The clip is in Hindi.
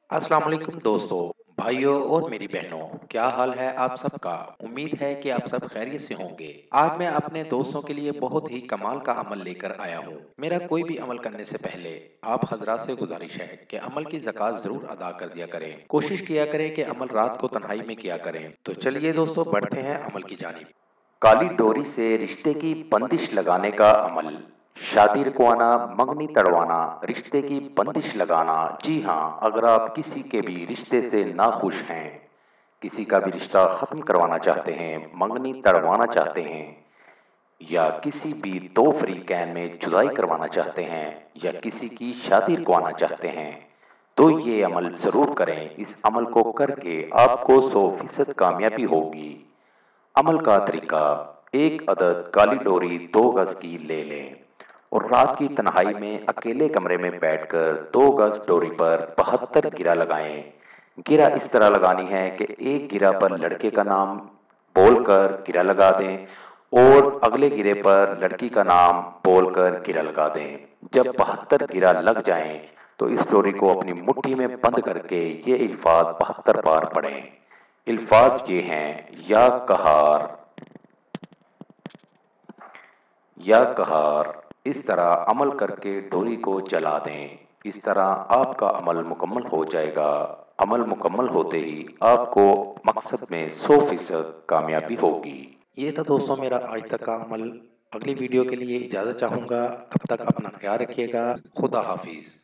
अस्सलाम वालेकुम दोस्तों, भाइयों और मेरी बहनों, क्या हाल है आप सबका? उम्मीद है कि आप सब खैरियत से होंगे। आज मैं अपने दोस्तों के लिए बहुत ही कमाल का अमल लेकर आया हूँ। मेरा कोई भी अमल करने से पहले आप हजरात से गुजारिश है कि अमल की ज़कात ज़रूर अदा कर दिया करें। कोशिश किया करें कि अमल रात को तन्हाई में किया करें। तो चलिए दोस्तों, बढ़ते हैं अमल की जानिब। काली डोरी से रिश्ते की बंदिश लगाने का अमल। शादी रुकवाना, मंगनी तड़वाना, रिश्ते की बंदिश लगाना। जी हाँ, अगर आप किसी के भी रिश्ते से नाखुश हैं, किसी का भी रिश्ता खत्म करवाना चाहते हैं, मंगनी तड़वाना चाहते हैं, या किसी भी दो फ्रीकैन में जुदाई करवाना चाहते हैं, या किसी की शादी रुकवाना चाहते हैं, तो ये अमल जरूर करें। इस अमल को करके आपको 100% कामयाबी होगी। अमल का तरीका: एक अदद काली डोरी 2 गज की ले लें और रात की तन्हाई में अकेले कमरे में बैठकर 2 गज डोरी पर 72 गिरा लगाएं। गिरा इस तरह लगानी है कि एक गिरा पर लड़के का नाम बोलकर गिरा लगा दें और अगले गिरे पर लड़की का नाम बोलकर गिरा लगा दें। जब 72 गिरा लग जाएं, तो इस डोरी को अपनी मुट्ठी में बंद करके ये इल्फाज 72 बार पढ़ें। इल्फाज ये हैं: या कहार, या कहार। इस तरह अमल करके डोरी को जला दें। इस तरह आपका अमल मुकम्मल हो जाएगा। अमल मुकम्मल होते ही आपको मकसद में 100% कामयाबी होगी। ये था दोस्तों मेरा आज तक का अमल। अगली वीडियो के लिए इजाज़त चाहूँगा। तब तक अपना ख्याल रखिएगा। खुदा हाफिज़।